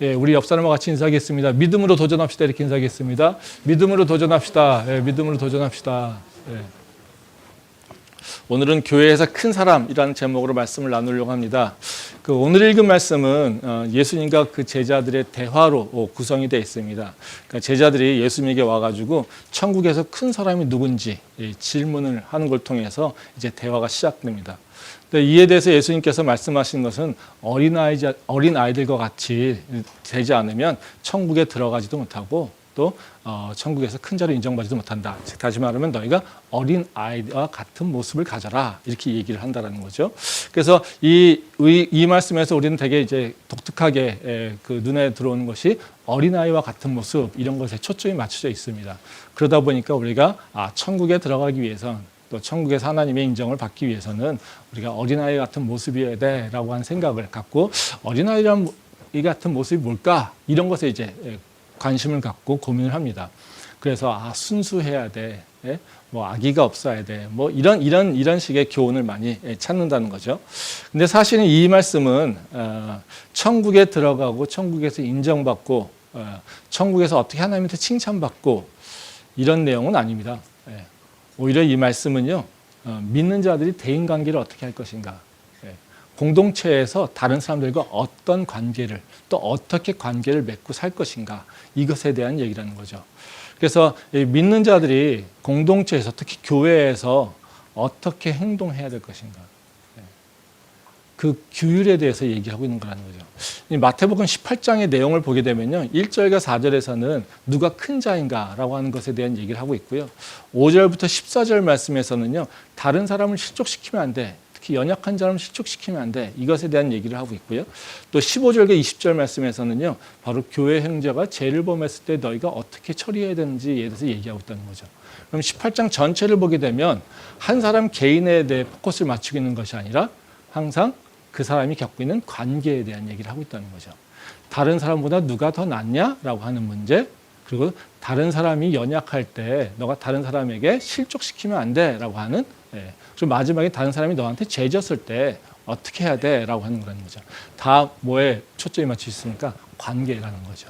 예, 우리 옆 사람과 같이 인사하겠습니다. 믿음으로 도전합시다. 이렇게 인사하겠습니다. 믿음으로 도전합시다. 예, 믿음으로 도전합시다. 예. 오늘은 교회에서 큰 사람이라는 제목으로 말씀을 나누려고 합니다. 오늘 읽은 말씀은 예수님과 그 제자들의 대화로 구성이 되어 있습니다. 그러니까 제자들이 예수님에게 와가지고 천국에서 큰 사람이 누군지 질문을 하는 걸 통해서 이제 대화가 시작됩니다. 이에 대해서 예수님께서 말씀하신 것은 어린 아이들과 같이 되지 않으면 천국에 들어가지도 못하고 또 천국에서 큰 자로 인정받지도 못한다. 즉 다시 말하면 너희가 어린 아이와 같은 모습을 가져라 이렇게 얘기를 한다라는 거죠. 그래서 이 말씀에서 우리는 되게 이제 독특하게 그 눈에 들어오는 것이 어린 아이와 같은 모습 이런 것에 초점이 맞춰져 있습니다. 그러다 보니까 우리가 천국에 들어가기 위해선 또 천국에서 하나님의 인정을 받기 위해서는 우리가 어린아이 같은 모습이어야 돼라고 하는 생각을 갖고 어린아이 같은 모습이 뭘까 이런 것에 이제 관심을 갖고 고민을 합니다. 그래서 순수해야 돼, 뭐 아기가 없어야 돼, 뭐 이런 식의 교훈을 많이 찾는다는 거죠. 근데 사실은 이 말씀은 천국에 들어가고 천국에서 인정받고 천국에서 어떻게 하나님한테 칭찬받고 이런 내용은 아닙니다. 오히려 이 말씀은요, 믿는 자들이 대인관계를 어떻게 할 것인가, 공동체에서 다른 사람들과 어떤 관계를 또 어떻게 관계를 맺고 살 것인가 이것에 대한 얘기라는 거죠. 그래서 믿는 자들이 공동체에서 특히 교회에서 어떻게 행동해야 될 것인가 그 규율에 대해서 얘기하고 있는 거라는 거죠. 마태복음 18장의 내용을 보게 되면요, 1절과 4절에서는 누가 큰 자인가라고 하는 것에 대한 얘기를 하고 있고요. 5절부터 14절 말씀에서는요, 다른 사람을 실족시키면 안 돼. 특히 연약한 사람을 실족시키면 안 돼. 이것에 대한 얘기를 하고 있고요. 또 15절과 20절 말씀에서는요, 바로 교회 행자가 죄를 범했을 때 너희가 어떻게 처리해야 되는지에 대해서 얘기하고 있다는 거죠. 그럼 18장 전체를 보게 되면 한 사람 개인에 대해 포커스를 맞추고 있는 것이 아니라 항상 그 사람이 겪고 있는 관계에 대한 얘기를 하고 있다는 거죠. 다른 사람보다 누가 더 낫냐라고 하는 문제, 그리고 다른 사람이 연약할 때 너가 다른 사람에게 실족시키면 안 돼라고 하는, 그리고 마지막에 다른 사람이 너한테 죄 졌을 때 어떻게 해야 돼라고 하는 거라는 거죠. 다 뭐에 초점이 맞춰 있으니까 관계라는 거죠.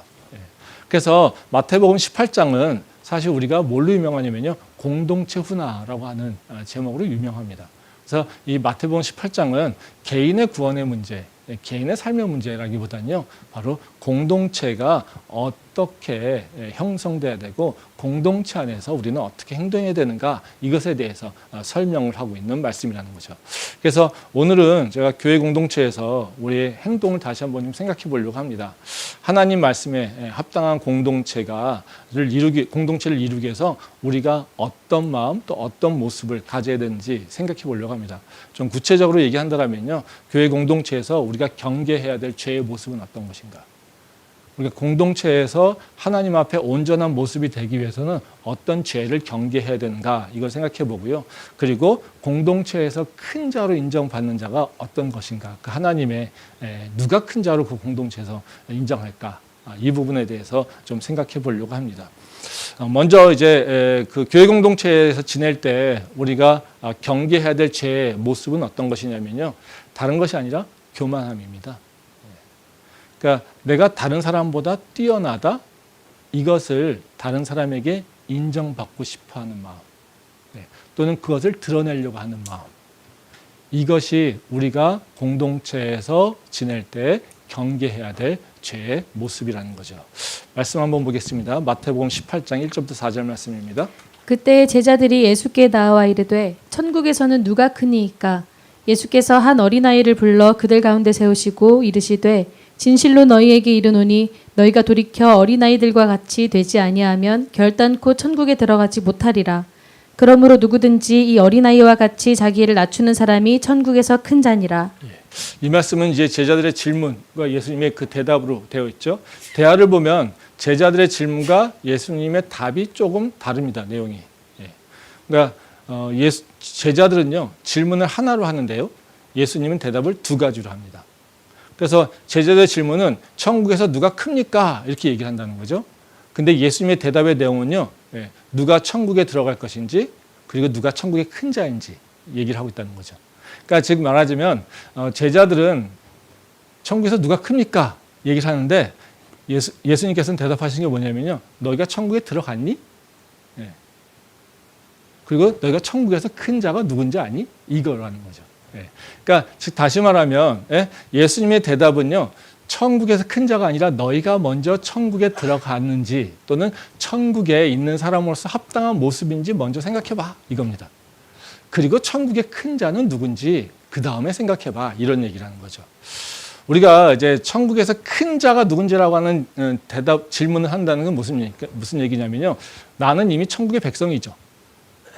그래서 마태복음 18장은 사실 우리가 뭘로 유명하냐면요, 공동체 훈화라고 하는 제목으로 유명합니다. 그래서 이 마태복음 18장은 개인의 구원의 문제, 개인의 삶의 문제라기보다는요, 바로 공동체가 어떻게 형성돼야 되고 공동체 안에서 우리는 어떻게 행동해야 되는가 이것에 대해서 설명을 하고 있는 말씀이라는 거죠. 그래서 오늘은 제가 교회 공동체에서 우리의 행동을 다시 한번 좀 생각해 보려고 합니다. 하나님 말씀에 합당한 공동체를 이루기 위해서 우리가 어떤 마음 또 어떤 모습을 가져야 되는지 생각해 보려고 합니다. 좀 구체적으로 얘기한다면요, 교회 공동체에서 우리가 경계해야 될 죄의 모습은 어떤 것인가? 우리가 공동체에서 하나님 앞에 온전한 모습이 되기 위해서는 어떤 죄를 경계해야 되는가 이걸 생각해 보고요. 그리고 공동체에서 큰 자로 인정받는 자가 어떤 것인가, 그 하나님의 누가 큰 자로 그 공동체에서 인정할까, 이 부분에 대해서 좀 생각해 보려고 합니다. 먼저 이제 그 교회 공동체에서 지낼 때 우리가 경계해야 될 죄의 모습은 어떤 것이냐면요, 다른 것이 아니라 교만함입니다. 그러니까 내가 다른 사람보다 뛰어나다, 이것을 다른 사람에게 인정받고 싶어하는 마음, 또는 그것을 드러내려고 하는 마음, 이것이 우리가 공동체에서 지낼 때 경계해야 될 죄의 모습이라는 거죠. 말씀 한번 보겠습니다. 마태복음 18장 1절부터 4절 말씀입니다. 그때 제자들이 예수께 나와 이르되 천국에서는 누가 크니이까? 예수께서 한 어린아이를 불러 그들 가운데 세우시고 이르시되 진실로 너희에게 이르노니 너희가 돌이켜 어린아이들과 같이 되지 아니하면 결단코 천국에 들어가지 못하리라. 그러므로 누구든지 이 어린아이와 같이 자기를 낮추는 사람이 천국에서 큰 자니라. 이 말씀은 이제 제자들의 질문과 예수님의 그 대답으로 되어 있죠. 대화를 보면 제자들의 질문과 예수님의 답이 조금 다릅니다. 내용이. 그러니까 제자들은요, 질문을 하나로 하는데요, 예수님은 대답을 두 가지로 합니다. 그래서 제자들의 질문은 천국에서 누가 큽니까? 이렇게 얘기를 한다는 거죠. 근데 예수님의 대답의 내용은요, 누가 천국에 들어갈 것인지, 그리고 누가 천국의 큰 자인지 얘기를 하고 있다는 거죠. 그러니까 즉 말하자면 제자들은 천국에서 누가 큽니까? 얘기를 하는데 예수님께서는 대답하신 게 뭐냐면요. 너희가 천국에 들어갔니? 예. 그리고 너희가 천국에서 큰 자가 누군지 아니? 이거라는 거죠. 예. 그러니까 즉 다시 말하면 예수님의 대답은요. 천국에서 큰 자가 아니라 너희가 먼저 천국에 들어갔는지 또는 천국에 있는 사람으로서 합당한 모습인지 먼저 생각해봐 이겁니다. 그리고 천국의 큰 자는 누군지 그 다음에 생각해봐 이런 얘기라는 거죠. 우리가 이제 천국에서 큰 자가 누군지라고 하는 질문을 한다는 건 무슨 얘기냐면요. 나는 이미 천국의 백성이죠.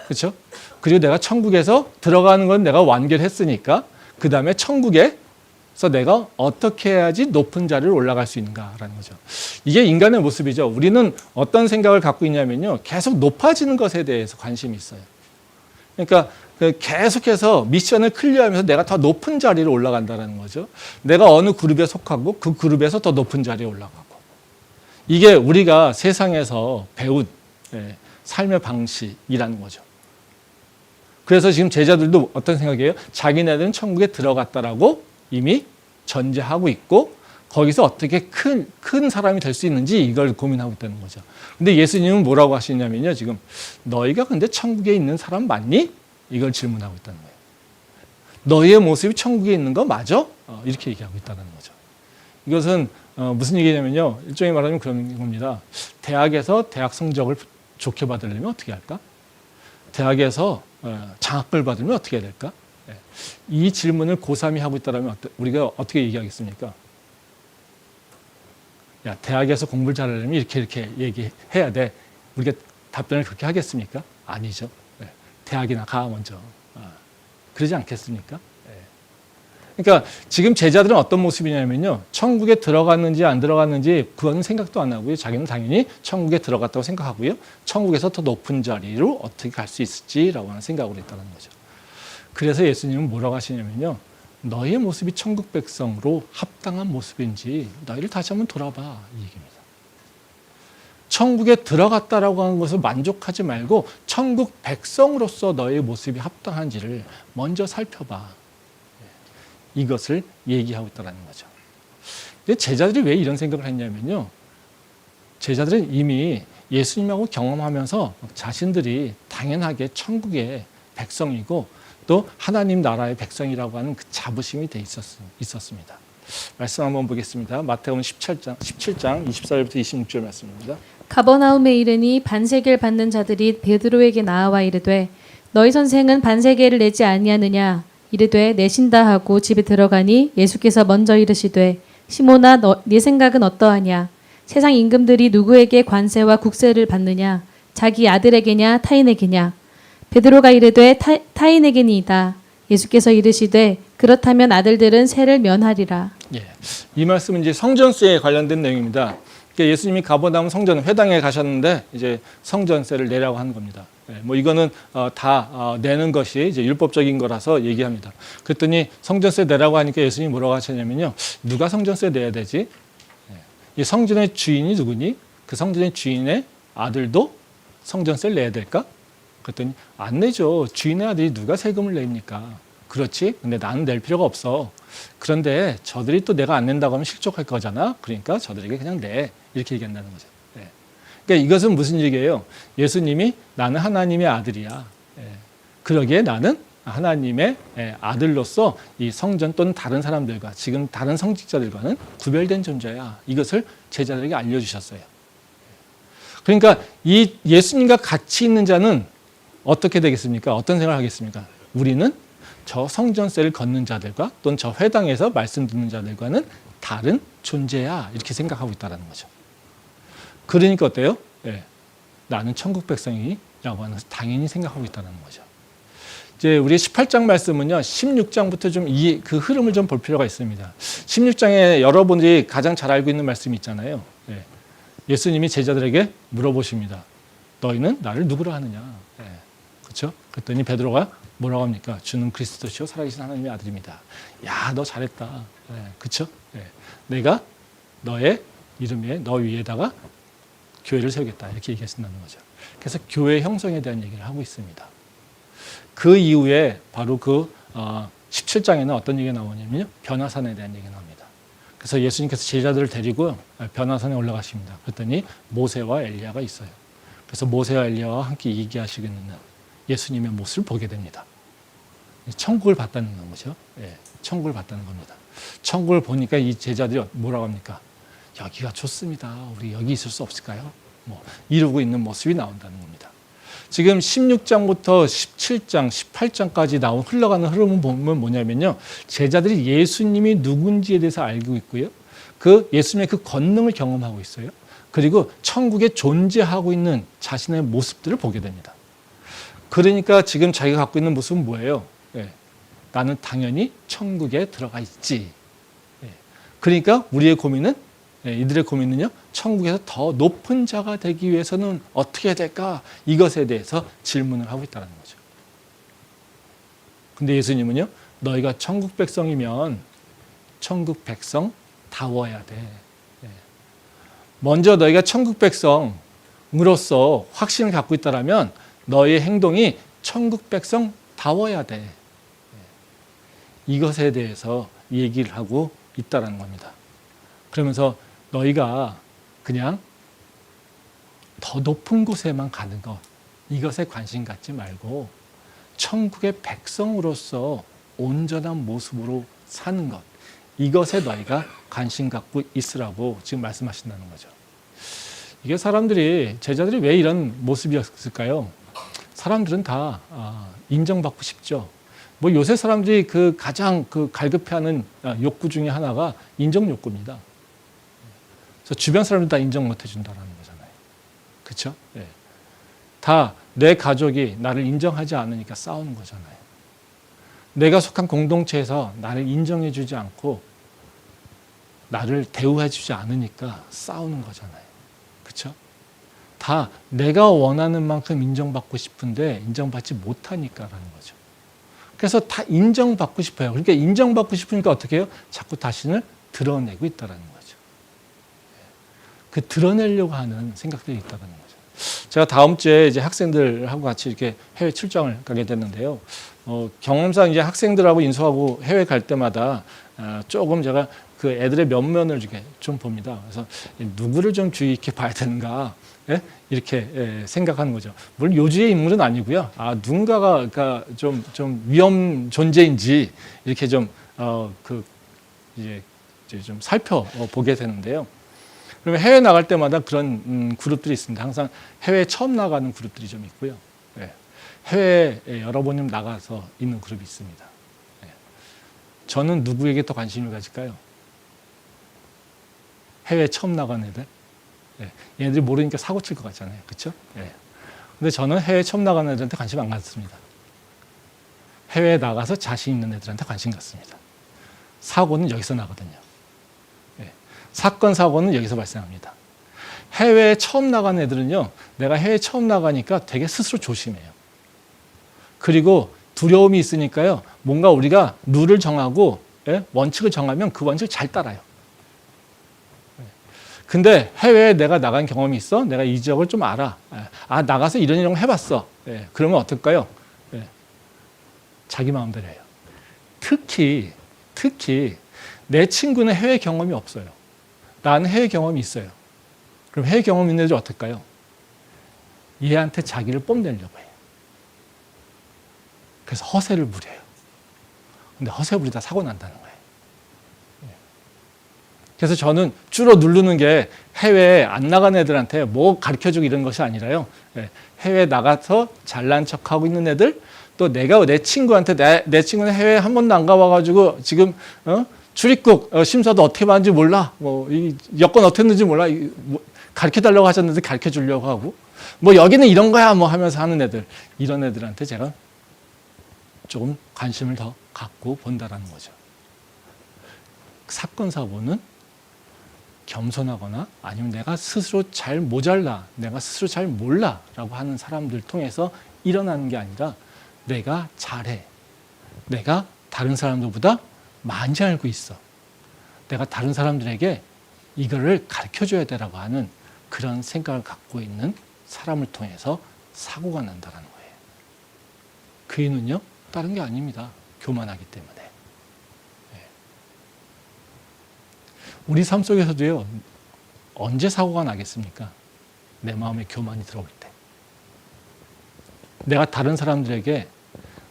그렇죠? 그리고 내가 천국에서 들어가는 건 내가 완결했으니까 그 다음에 천국에서 내가 어떻게 해야지 높은 자리를 올라갈 수 있는가라는 거죠. 이게 인간의 모습이죠. 우리는 어떤 생각을 갖고 있냐면요. 계속 높아지는 것에 대해서 관심이 있어요. 그러니까 계속해서 미션을 클리어하면서 내가 더 높은 자리를 올라간다는 거죠. 내가 어느 그룹에 속하고 그 그룹에서 더 높은 자리에 올라가고. 이게 우리가 세상에서 배운 삶의 방식이라는 거죠. 그래서 지금 제자들도 어떤 생각이에요? 자기네들은 천국에 들어갔다라고 이미 전제하고 있고 거기서 어떻게 큰 사람이 될 수 있는지 이걸 고민하고 있다는 거죠. 근데 예수님은 뭐라고 하시냐면요. 지금 너희가 근데 천국에 있는 사람 맞니? 이걸 질문하고 있다는 거예요. 너희의 모습이 천국에 있는 거 맞아? 이렇게 얘기하고 있다는 거죠. 이것은 무슨 얘기냐면요. 일종의 말하면 그런 겁니다. 대학에서 대학 성적을 좋게 받으려면 어떻게 할까? 대학에서 장학금을 받으면 어떻게 해야 될까? 이 질문을 고3이 하고 있다면 우리가 어떻게 얘기하겠습니까? 야, 대학에서 공부를 잘하려면 이렇게 얘기해야 돼. 우리가 답변을 그렇게 하겠습니까? 아니죠. 대학이나 가 먼저. 그러지 않겠습니까? 그러니까 지금 제자들은 어떤 모습이냐면요. 천국에 들어갔는지 안 들어갔는지 그건 생각도 안 하고요. 자기는 당연히 천국에 들어갔다고 생각하고요. 천국에서 더 높은 자리로 어떻게 갈 수 있을지라고 하는 생각으로 있다는 거죠. 그래서 예수님은 뭐라고 하시냐면요. 너의 모습이 천국 백성으로 합당한 모습인지 너희를 다시 한번 돌아봐 이 얘기입니다. 천국에 들어갔다라고 하는 것을 만족하지 말고 천국 백성으로서 너의 모습이 합당한지를 먼저 살펴봐. 이것을 얘기하고 있다는 거죠. 근데 제자들이 왜 이런 생각을 했냐면요. 제자들은 이미 예수님하고 경험하면서 자신들이 당연하게 천국의 백성이고 또 하나님 나라의 백성이라고 하는 그 자부심이 돼 있었습니다. 말씀 한번 보겠습니다. 마태복음 17장 24절부터 26절 말씀입니다. 가버나움에 이르니 반세계를 받는 자들이 베드로에게 나아와 이르되 너희 선생은 반세계를 내지 아니하느냐 이르되 내신다 하고 집에 들어가니 예수께서 먼저 이르시되 시몬아 네 생각은 어떠하냐 세상 임금들이 누구에게 관세와 국세를 받느냐 자기 아들에게냐 타인에게냐 베드로가 이르되 타인에게니이다. 예수께서 이르시되 그렇다면 아들들은 세를 면하리라. 예, 이 말씀은 이제 성전세에 관련된 내용입니다. 예수님이 가버나움 성전 회당에 가셨는데 이제 성전세를 내라고 하는 겁니다. 뭐 이거는 다 내는 것이 이제 율법적인 거라서 얘기합니다. 그랬더니 성전세 내라고 하니까 예수님이 뭐라고 하셨냐면요. 누가 성전세 내야 되지? 이 성전의 주인이 누구니? 그 성전의 주인의 아들도 성전세를 내야 될까? 그랬더니 안 내죠. 주인의 아들이 누가 세금을 냅니까? 그렇지? 근데 나는 낼 필요가 없어. 그런데 저들이 또 내가 안 낸다고 하면 실족할 거잖아. 그러니까 저들에게 그냥 내. 이렇게 얘기한다는 거죠. 그러니까 이것은 무슨 얘기예요? 예수님이 나는 하나님의 아들이야. 그러기에 나는 하나님의 아들로서 이 성전 또는 다른 사람들과 지금 다른 성직자들과는 구별된 존재야. 이것을 제자들에게 알려주셨어요. 그러니까 이 예수님과 같이 있는 자는 어떻게 되겠습니까? 어떤 생각을 하겠습니까? 우리는 저 성전세를 걷는 자들과 또는 저 회당에서 말씀 듣는 자들과는 다른 존재야. 이렇게 생각하고 있다는 거죠. 그러니까 어때요? 나는 천국 백성이라고 하는 당연히 생각하고 있다는 거죠. 이제 우리 18장 말씀은요. 16장부터 좀 그 흐름을 좀 볼 필요가 있습니다. 16장에 여러분들이 가장 잘 알고 있는 말씀이 있잖아요. 예수님이 제자들에게 물어보십니다. 너희는 나를 누구로 하느냐? 그렇죠? 그랬더니 베드로가 뭐라고 합니까? 주는 그리스도시요 살아계신 하나님의 아들입니다. 야, 너 잘했다. 그렇죠? 내가 너의 이름에 너 위에다가 교회를 세우겠다. 이렇게 얘기하신다는 거죠. 그래서 교회 형성에 대한 얘기를 하고 있습니다. 그 이후에 바로 그 17장에는 어떤 얘기가 나오냐면요. 변화산에 대한 얘기가 나옵니다. 그래서 예수님께서 제자들을 데리고 변화산에 올라가십니다. 그랬더니 모세와 엘리야가 있어요. 그래서 모세와 엘리야와 함께 얘기하시고 있는 예수님의 모습을 보게 됩니다. 천국을 봤다는 거죠. 예, 천국을 봤다는 겁니다. 천국을 보니까 이 제자들이 뭐라고 합니까? 여기가 좋습니다. 우리 여기 있을 수 없을까요? 뭐 이러고 있는 모습이 나온다는 겁니다. 지금 16장부터 17장, 18장까지 흘러가는 흐름을 보면 뭐냐면요. 제자들이 예수님이 누군지에 대해서 알고 있고요. 그 예수님의 그 권능을 경험하고 있어요. 그리고 천국에 존재하고 있는 자신의 모습들을 보게 됩니다. 그러니까 지금 자기가 갖고 있는 모습은 뭐예요? 예, 나는 당연히 천국에 들어가 있지. 예, 그러니까 우리의 고민은 이들의 고민은요, 천국에서 더 높은 자가 되기 위해서는 어떻게 해야 될까? 이것에 대해서 질문을 하고 있다는 거죠. 근데 예수님은요, 너희가 천국 백성이면 천국 백성다워야 돼. 먼저 너희가 천국 백성으로서 확신을 갖고 있다면 너희의 행동이 천국 백성다워야 돼. 이것에 대해서 얘기를 하고 있다는 겁니다. 그러면서 너희가 그냥 더 높은 곳에만 가는 것, 이것에 관심 갖지 말고 천국의 백성으로서 온전한 모습으로 사는 것, 이것에 너희가 관심 갖고 있으라고 지금 말씀하신다는 거죠. 이게 제자들이 왜 이런 모습이었을까요? 사람들은 다 인정받고 싶죠. 뭐 요새 사람들이 가장 갈급해하는 욕구 중에 하나가 인정 욕구입니다. 그래서 주변 사람들 다 인정 못 해준다는 거잖아요. 그렇죠? 예. 다 내 가족이 나를 인정하지 않으니까 싸우는 거잖아요. 내가 속한 공동체에서 나를 인정해주지 않고 나를 대우해주지 않으니까 싸우는 거잖아요. 그렇죠? 다 내가 원하는 만큼 인정받고 싶은데 인정받지 못하니까라는 거죠. 그래서 다 인정받고 싶어요. 그러니까 인정받고 싶으니까 어떻게 해요? 자꾸 자신을 드러내고 있다는 거죠. 그 드러내려고 하는 생각들이 있다는 거죠. 제가 다음 주에 이제 학생들하고 같이 이렇게 해외 출장을 가게 됐는데요. 경험상 이제 학생들하고 인수하고 해외 갈 때마다 조금 제가 그 애들의 면면을 이렇게 좀 봅니다. 그래서 누구를 좀 주의 깊게 봐야 되는가, 예? 이렇게 생각하는 거죠. 물론 요주의 인물은 아니고요. 누군가가 그러니까 좀 위험 존재인지 이렇게 이제 좀 살펴보게 되는데요. 그러면 해외 나갈 때마다 그런 그룹들이 있습니다. 항상 해외 처음 나가는 그룹들이 좀 있고요. 예. 해외에 여러 번 나가서 있는 그룹이 있습니다. 예. 저는 누구에게 더 관심을 가질까요? 해외 처음 나간 애들. 예. 얘네들이 모르니까 사고 칠 것 같잖아요. 그렇죠? 예. 근데 저는 해외 처음 나가는 애들한테 관심 안 갖습니다. 해외에 나가서 자신 있는 애들한테 관심 갖습니다. 사고는 여기서 나거든요. 사건, 사고는 여기서 발생합니다. 해외에 처음 나간 애들은요, 내가 해외에 처음 나가니까 되게 스스로 조심해요. 그리고 두려움이 있으니까요, 뭔가 우리가 룰을 정하고 원칙을 정하면 그 원칙을 잘 따라요. 근데 해외에 내가 나간 경험이 있어? 내가 이 지역을 좀 알아. 나가서 이런 거 해봤어. 그러면 어떨까요? 자기 마음대로 해요. 특히 내 친구는 해외 경험이 없어요. 나는 해외 경험이 있어요. 그럼 해외 경험 있는 애들 어떨까요? 얘한테 자기를 뽐내려고 해요. 그래서 허세를 부려요. 근데 허세 부리다 사고 난다는 거예요. 그래서 저는 주로 누르는 게 해외에 안 나간 애들한테 뭐 가르쳐주고 이런 것이 아니라요. 해외에 나가서 잘난 척하고 있는 애들, 또 내가 내 친구한테 내 친구는 해외에 한 번도 안 가봐가지고 지금 출입국 심사도 어떻게 받는지 몰라. 이 여권 어떻게 했는지 몰라. 가르쳐달라고 하셨는데 가르쳐주려고 하고. 여기는 이런 거야 하면서 하는 애들. 이런 애들한테 제가 조금 관심을 더 갖고 본다라는 거죠. 사건, 사고는 겸손하거나 아니면 내가 스스로 잘 모자라, 내가 스스로 잘 몰라 라고 하는 사람들 통해서 일어나는 게 아니라 내가 잘해. 내가 다른 사람들보다 많이 알고 있어. 내가 다른 사람들에게 이거를 가르쳐줘야 되라고 하는 그런 생각을 갖고 있는 사람을 통해서 사고가 난다는 거예요. 그 이유는요, 다른 게 아닙니다. 교만하기 때문에. 우리 삶 속에서도요, 언제 사고가 나겠습니까? 내 마음에 교만이 들어올 때. 내가 다른 사람들에게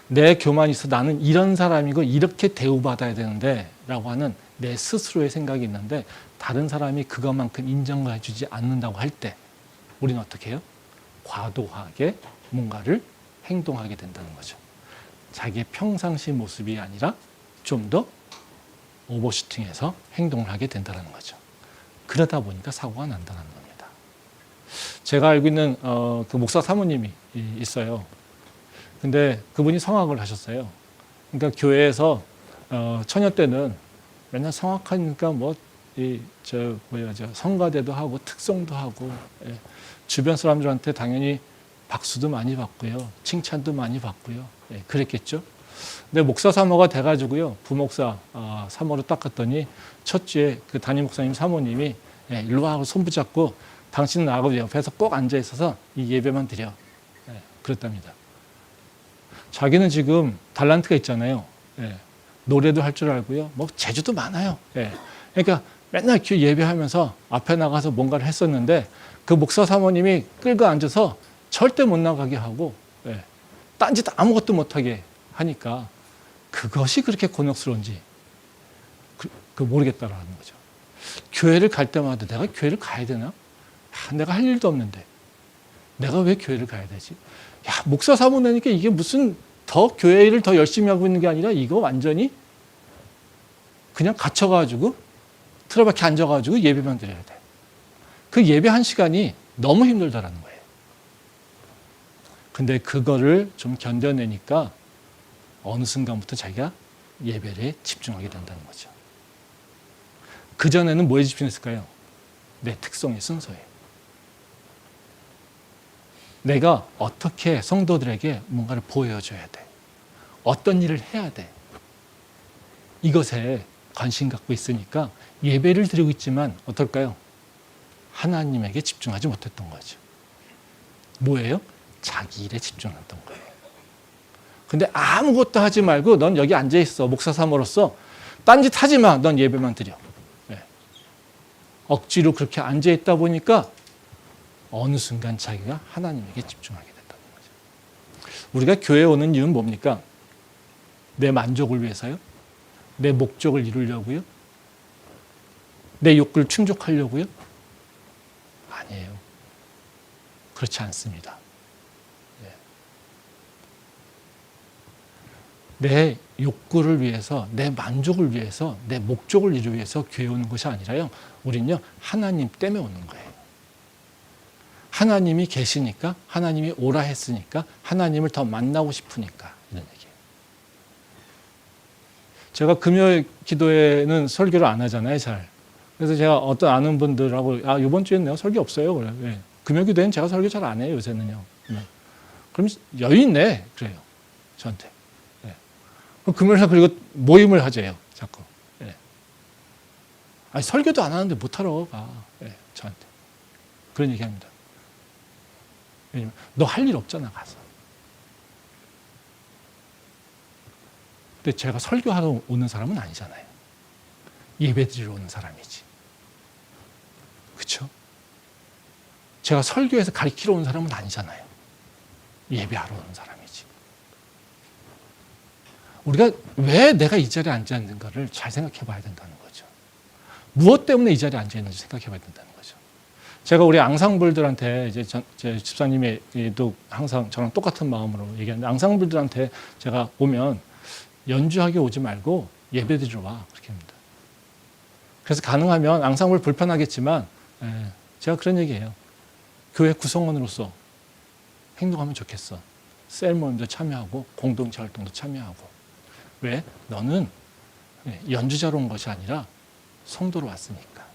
내 교만이 있어 나는 이런 사람이고 이렇게 대우받아야 되는데 라고 하는 내 스스로의 생각이 있는데 다른 사람이 그것만큼 인정을 해주지 않는다고 할 때 우리는 어떻게 해요? 과도하게 뭔가를 행동하게 된다는 거죠. 자기의 평상시 모습이 아니라 좀 더 오버슈팅해서 행동을 하게 된다는 거죠. 그러다 보니까 사고가 난다는 겁니다. 제가 알고 있는 그 목사 사모님이 있어요. 근데 그분이 성악을 하셨어요. 그러니까 교회에서 처녀 때는 맨날 성악하니까 성가대도 하고 특송도 하고 주변 사람들한테 당연히 박수도 많이 받고요. 칭찬도 많이 받고요. 그랬겠죠. 근데 목사 사모가 돼가지고요. 부목사 사모로 딱 갔더니 첫 주에 그 담임 목사님 사모님이 일로 와 하고 손 붙잡고 당신은 나하고 옆에서 꼭 앉아 있어서 이 예배만 드려. 그랬답니다. 자기는 지금 달란트가 있잖아요. 노래도 할 줄 알고요. 재주도 많아요. 그러니까 맨날 그 예배하면서 앞에 나가서 뭔가를 했었는데 그 목사 사모님이 끌고 앉아서 절대 못 나가게 하고 딴짓 아무것도 못하게 하니까 그것이 그렇게 곤혹스러운지 모르겠다라는 거죠. 교회를 갈 때마다 내가 교회를 가야 되나? 내가 할 일도 없는데 내가 왜 교회를 가야 되지? 목사 사모니까 이게 무슨 더 교회를 더 열심히 하고 있는 게 아니라 이거 완전히 그냥 갇혀가지고 틀어박혀 앉아가지고 예배만 드려야 돼. 그 예배 한 시간이 너무 힘들다라는 거예요. 근데 그거를 좀 견뎌내니까 어느 순간부터 자기가 예배에 집중하게 된다는 거죠. 그전에는 뭐에 집중했을까요? 내 특성의 순서에. 내가 어떻게 성도들에게 뭔가를 보여줘야 돼. 어떤 일을 해야 돼. 이것에 관심 갖고 있으니까 예배를 드리고 있지만 어떨까요? 하나님에게 집중하지 못했던 거죠. 뭐예요? 자기 일에 집중했던 거예요. 근데 아무것도 하지 말고 넌 여기 앉아있어. 목사 사모로서 딴짓 하지 마. 넌 예배만 드려. 억지로 그렇게 앉아있다 보니까 어느 순간 자기가 하나님에게 집중하게 된다는 거죠. 우리가 교회에 오는 이유는 뭡니까? 내 만족을 위해서요? 내 목적을 이루려고요? 내 욕구를 충족하려고요? 아니에요. 그렇지 않습니다. 내 욕구를 위해서, 내 만족을 위해서, 내 목적을 이루기 위해서 교회에 오는 것이 아니라요. 우리는요, 하나님 때문에 오는 거예요. 하나님이 계시니까, 하나님이 오라 했으니까, 하나님을 더 만나고 싶으니까 이런 얘기예요. 제가 금요일 기도회는 설교를 안 하잖아요, 잘. 그래서 제가 어떤 아는 분들하고 이번 주에는 내가 설교 없어요. 그래요. 금요일 기도회는 제가 설교 잘 안 해요, 요새는요. 그럼 여유 있네, 그래요. 저한테. 금요일날 그리고 모임을 하재요, 자꾸. 아니, 설교도 안 하는데 못하러 가. 저한테. 그런 얘기 합니다. 왜냐면, 너 할 일 없잖아, 가서. 근데 제가 설교하러 오는 사람은 아니잖아요. 예배 드리러 오는 사람이지. 그쵸? 제가 설교에서 가르치러 오는 사람은 아니잖아요. 예배하러 오는 사람이지. 우리가 왜 내가 이 자리에 앉아 있는가를 잘 생각해 봐야 된다는 거죠. 무엇 때문에 이 자리에 앉아 있는지 생각해 봐야 된다는 거죠. 제가 우리 앙상블들한테 이제 제 집사님도 항상 저랑 똑같은 마음으로 얘기하는데 앙상블들한테 제가 오면 연주하게 오지 말고 예배 드리러 와. 그렇게 합니다. 그래서 가능하면 앙상블 불편하겠지만 제가 그런 얘기해요. 교회 구성원으로서 행동하면 좋겠어. 셀 모임도 참여하고 공동체 활동도 참여하고. 왜? 너는 연주자로 온 것이 아니라 성도로 왔으니까.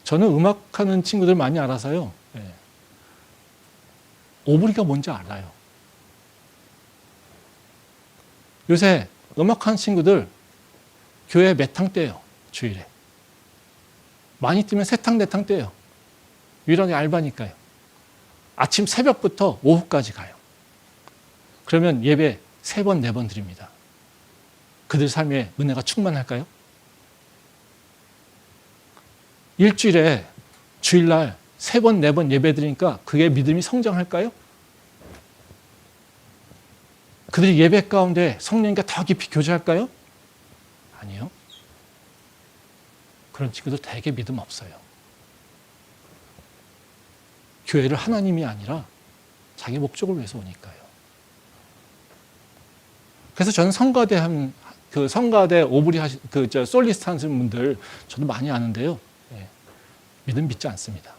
저는 음악하는 친구들 많이 알아서요. 오브리가 뭔지 알아요. 요새 음악하는 친구들 교회 몇 탕 떼요. 주일에. 많이 뛰면 3탕, 4탕 떼요. 유일하게 알바니까요. 아침 새벽부터 오후까지 가요. 그러면 예배 3번, 4번 드립니다. 그들 삶에 은혜가 충만할까요? 일주일에 주일날 3번, 4번 예배 드리니까 그게 믿음이 성장할까요? 그들이 예배 가운데 성령님과 더 깊이 교제할까요? 아니요. 그런 친구들 되게 믿음 없어요. 교회를 하나님이 아니라 자기 목적을 위해서 오니까요. 그래서 저는 성가대 오브리 솔리스트 하시는 분들 저도 많이 아는데요. 예, 믿음 믿지 않습니다.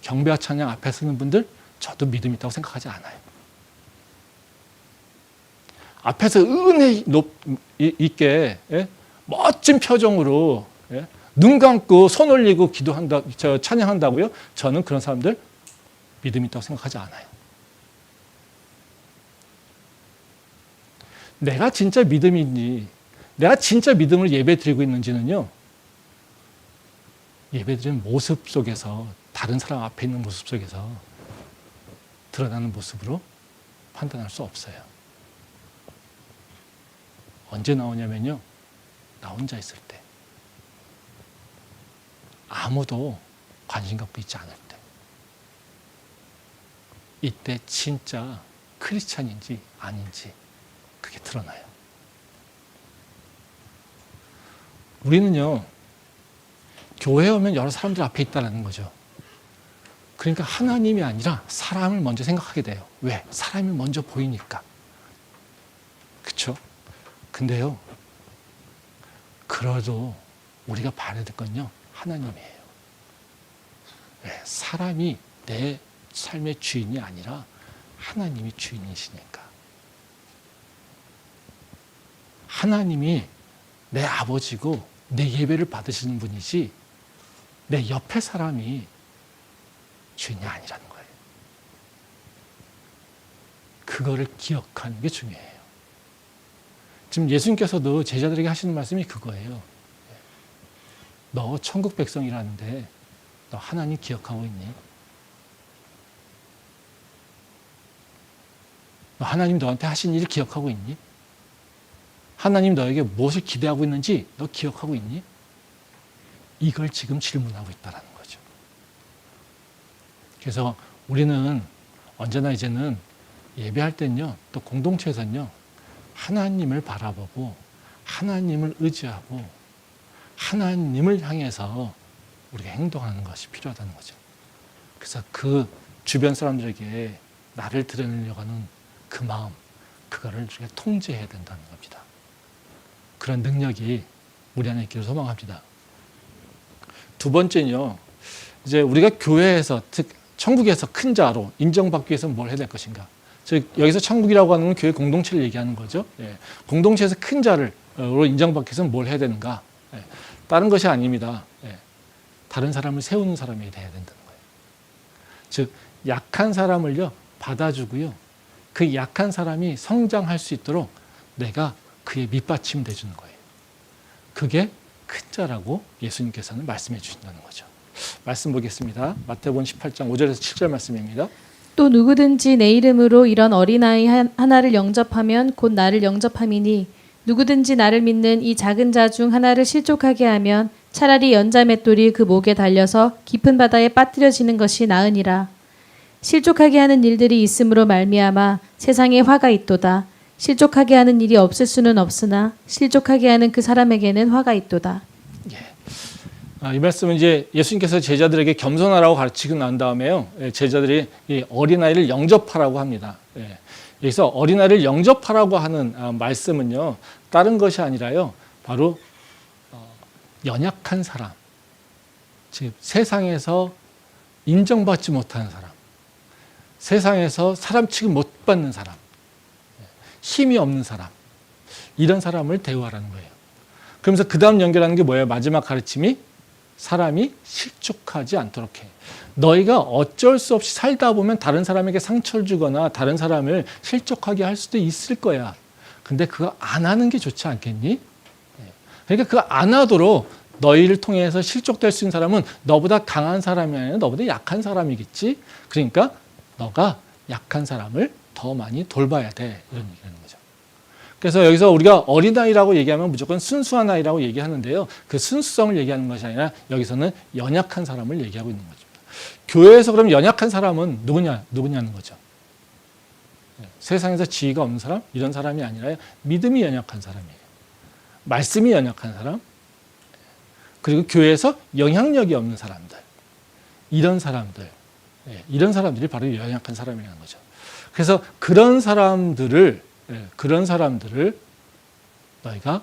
경배와 찬양 앞에 서는 분들 저도 믿음 있다고 생각하지 않아요. 앞에서 은혜 있게 멋진 표정으로 눈 감고 손 올리고 기도한다, 찬양한다고요? 저는 그런 사람들 믿음 있다고 생각하지 않아요. 내가 진짜 믿음이 있니? 내가 진짜 믿음을 예배 드리고 있는지는요, 예배 드리는 모습 속에서, 다른 사람 앞에 있는 모습 속에서 드러나는 모습으로 판단할 수 없어요. 언제 나오냐면요, 나 혼자 있을 때. 아무도 관심 갖고 있지 않을 때. 이때 진짜 크리스찬인지 아닌지 그게 드러나요. 우리는요, 교회에 오면 여러 사람들 앞에 있다는 거죠. 그러니까 하나님이 아니라 사람을 먼저 생각하게 돼요. 왜? 사람이 먼저 보이니까. 그렇죠? 근데요, 그래도 우리가 봐야 될 건요, 하나님이에요. 왜? 사람이 내 삶의 주인이 아니라 하나님이 주인이시니까. 하나님이 내 아버지고 내 예배를 받으시는 분이지 내 옆에 사람이 주인이 아니라는 거예요. 그거를 기억하는 게 중요해요. 지금 예수님께서도 제자들에게 하시는 말씀이 그거예요. 너 천국 백성이라는데 너 하나님 기억하고 있니? 너 하나님 너한테 하신 일 기억하고 있니? 하나님 너에게 무엇을 기대하고 있는지 너 기억하고 있니? 이걸 지금 질문하고 있다는 거죠. 그래서 우리는 언제나 이제는 예배할 때는요, 또 공동체에서는요, 하나님을 바라보고 하나님을 의지하고 하나님을 향해서 우리가 행동하는 것이 필요하다는 거죠. 그래서 그 주변 사람들에게 나를 드러내려고 하는 그 마음, 그거를 우리가 통제해야 된다는 겁니다. 그런 능력이 우리 안에 있기를 소망합니다. 두 번째는요, 이제 우리가 교회에서, 즉 천국에서 큰 자로 인정받기 위해서 뭘 해야 될 것인가? 즉 여기서 천국이라고 하는 건 교회 공동체를 얘기하는 거죠. 예. 공동체에서 큰 자로 인정받기 위해서는 뭘 해야 되는가? 예. 다른 것이 아닙니다. 예. 다른 사람을 세우는 사람이 돼야 된다는 거예요. 즉 약한 사람을요, 받아주고요, 그 약한 사람이 성장할 수 있도록 내가 그의 밑받침 돼주는 거예요. 그게 큰 자라고 예수님께서는 말씀해 주신다는 거죠. 말씀 보겠습니다. 마태복음 18장 5절에서 7절 말씀입니다. 또 누구든지 내 이름으로 이런 어린아이 하나를 영접하면 곧 나를 영접함이니 누구든지 나를 믿는 이 작은 자 중 하나를 실족하게 하면 차라리 연자 맷돌이 그 목에 달려서 깊은 바다에 빠뜨려지는 것이 나으니라. 실족하게 하는 일들이 있음으로 말미암아 세상에 화가 있도다. 실족하게 하는 일이 없을 수는 없으나 실족하게 하는 그 사람에게는 화가 있도다. 이 말씀은 이제 예수님께서 제자들에게 겸손하라고 가르치고 난 다음에요, 제자들이 이 어린아이를 영접하라고 합니다. 여기서 어린아이를 영접하라고 하는 말씀은요, 다른 것이 아니라요, 바로 연약한 사람, 즉 세상에서 인정받지 못하는 사람, 세상에서 사람 취급 못 받는 사람, 힘이 없는 사람, 이런 사람을 대우하라는 거예요. 그러면서 그 다음 연결하는 게 뭐예요? 마지막 가르침이 사람이 실족하지 않도록 해. 너희가 어쩔 수 없이 살다 보면 다른 사람에게 상처를 주거나 다른 사람을 실족하게 할 수도 있을 거야. 근데 그거 안 하는 게 좋지 않겠니? 그러니까 그거 안 하도록 너희를 통해서 실족될 수 있는 사람은 너보다 강한 사람이 아니라 너보다 약한 사람이겠지. 그러니까 너가 약한 사람을 더 많이 돌봐야 돼. 이런 얘기하는 거죠. 그래서 여기서 우리가 어린아이라고 얘기하면 무조건 순수한 아이라고 얘기하는데요. 그 순수성을 얘기하는 것이 아니라 여기서는 연약한 사람을 얘기하고 있는 거죠. 교회에서 그럼 연약한 사람은 누구냐는 거죠. 세상에서 지위가 없는 사람? 이런 사람이 아니라 믿음이 연약한 사람이에요. 말씀이 연약한 사람? 그리고 교회에서 영향력이 없는 사람들. 이런 사람들이 바로 연약한 사람이라는 거죠. 그래서 그런 사람들을 너희가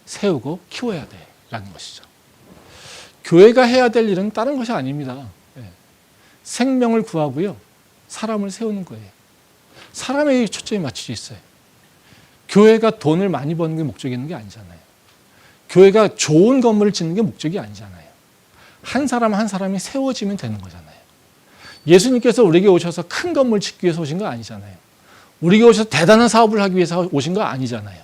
세우고 키워야 돼라는 것이죠. 교회가 해야 될 일은 다른 것이 아닙니다. 생명을 구하고요, 사람을 세우는 거예요. 사람에게 초점이 맞춰져 있어요. 교회가 돈을 많이 버는 게 목적이 있는 게 아니잖아요. 교회가 좋은 건물을 짓는 게 목적이 아니잖아요. 한 사람 한 사람이 세워지면 되는 거잖아요. 예수님께서 우리에게 오셔서 큰 건물 짓기 위해서 오신 거 아니잖아요. 우리에게 오셔서 대단한 사업을 하기 위해서 오신 거 아니잖아요.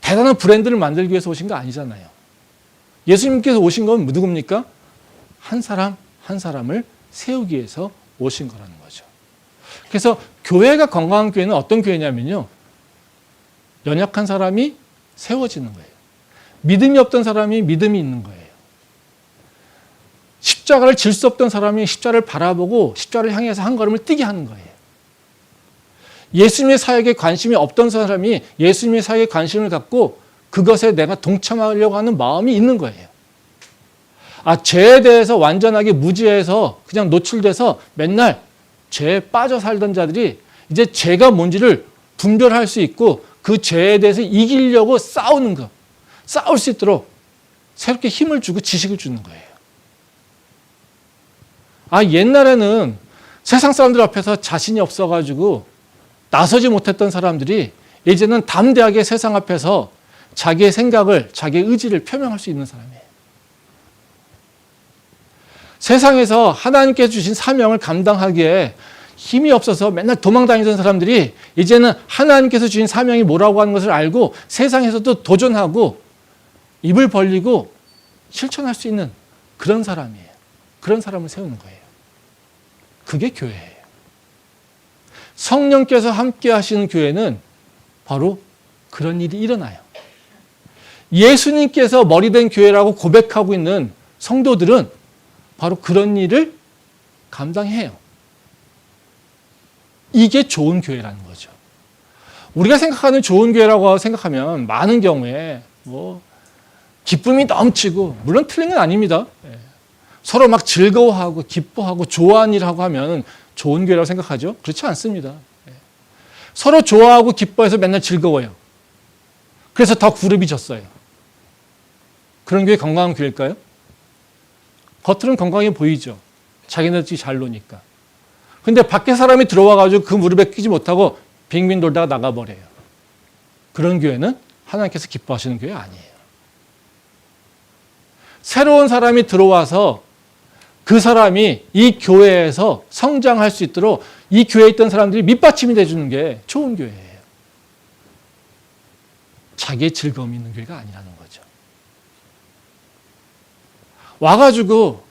대단한 브랜드를 만들기 위해서 오신 거 아니잖아요. 예수님께서 오신 건 누굽니까? 한 사람 한 사람을 세우기 위해서 오신 거라는 거죠. 그래서 교회가 건강한 교회는 어떤 교회냐면요, 연약한 사람이 세워지는 거예요. 믿음이 없던 사람이 믿음이 있는 거예요. 십자가를 질 수 없던 사람이 십자가를 바라보고 십자가를 향해서 한 걸음을 뛰게 하는 거예요. 예수님의 사역에 관심이 없던 사람이 예수님의 사역에 관심을 갖고 그것에 내가 동참하려고 하는 마음이 있는 거예요. 죄에 대해서 완전하게 무지해서 그냥 노출돼서 맨날 죄에 빠져 살던 자들이 이제 죄가 뭔지를 분별할 수 있고 그 죄에 대해서 이기려고 싸우는 거, 싸울 수 있도록 새롭게 힘을 주고 지식을 주는 거예요. 옛날에는 세상 사람들 앞에서 자신이 없어가지고 나서지 못했던 사람들이 이제는 담대하게 세상 앞에서 자기의 생각을, 자기의 의지를 표명할 수 있는 사람이에요. 세상에서 하나님께서 주신 사명을 감당하기에 힘이 없어서 맨날 도망다니던 사람들이 이제는 하나님께서 주신 사명이 뭐라고 하는 것을 알고 세상에서도 도전하고 입을 벌리고 실천할 수 있는 그런 사람이에요. 그런 사람을 세우는 거예요. 그게 교회예요. 성령께서 함께 하시는 교회는 바로 그런 일이 일어나요. 예수님께서 머리된 교회라고 고백하고 있는 성도들은 바로 그런 일을 감당해요. 이게 좋은 교회라는 거죠. 우리가 생각하는 좋은 교회라고 생각하면 많은 경우에 기쁨이 넘치고, 물론 틀린 건 아닙니다. 서로 막 즐거워하고 기뻐하고 좋아하는 일을 하고 하면 좋은 교회라고 생각하죠? 그렇지 않습니다. 서로 좋아하고 기뻐해서 맨날 즐거워요. 그래서 더 그룹이 졌어요. 그런 교회 건강한 교회일까요? 겉으로는 건강해 보이죠. 자기네들끼리 잘 노니까. 근데 밖에 사람이 들어와가지고 그 무릎에 끼지 못하고 빙빙 돌다가 나가버려요. 그런 교회는 하나님께서 기뻐하시는 교회 아니에요. 새로운 사람이 들어와서 그 사람이 이 교회에서 성장할 수 있도록 이 교회에 있던 사람들이 밑받침이 돼주는 게 좋은 교회예요. 자기의 즐거움이 있는 교회가 아니라는 거죠. 와가지고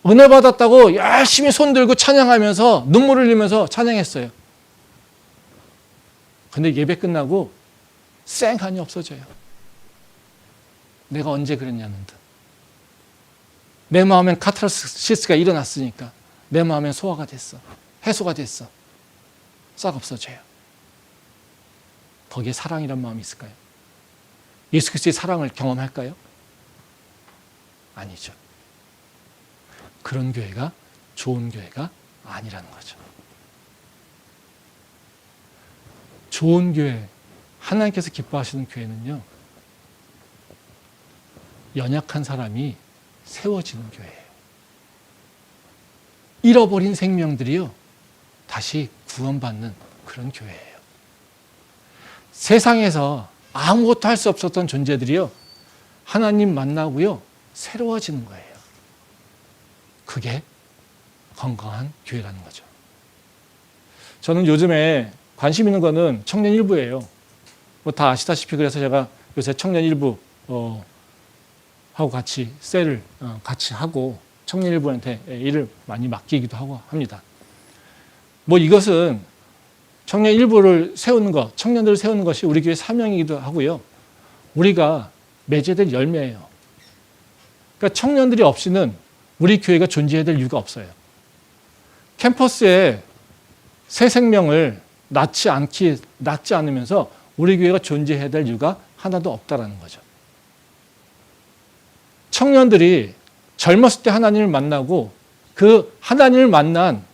은혜 받았다고 열심히 손들고 찬양하면서 눈물을 흘리면서 찬양했어요. 근데 예배 끝나고 쌩하니 없어져요. 내가 언제 그랬냐는 듯. 내 마음엔 카타르시스가 일어났으니까 내 마음엔 소화가 됐어. 해소가 됐어. 싹 없어져요. 거기에 사랑이란 마음이 있을까요? 예수 그리스도의 사랑을 경험할까요? 아니죠. 그런 교회가 좋은 교회가 아니라는 거죠. 좋은 교회, 하나님께서 기뻐하시는 교회는요, 연약한 사람이 세워지는 교회예요. 잃어버린 생명들이요, 다시 구원받는 그런 교회예요. 세상에서 아무것도 할 수 없었던 존재들이요, 하나님 만나고요, 새로워지는 거예요. 그게 건강한 교회라는 거죠. 저는 요즘에 관심 있는 거는 청년 일부예요. 다 아시다시피 그래서 제가 요새 청년 일부 하고 같이 셀을 같이 하고 청년 일부한테 일을 많이 맡기기도 하고 합니다. 이것은 청년 일부를 세우는 것, 청년들을 세우는 것이 우리 교회 사명이기도 하고요. 우리가 맺어야 될 열매예요. 그러니까 청년들이 없이는 우리 교회가 존재해야 될 이유가 없어요. 캠퍼스에 새 생명을 낳지 않으면서 우리 교회가 존재해야 될 이유가 하나도 없다라는 거죠. 청년들이 젊었을 때 하나님을 만나고 그 하나님을 만난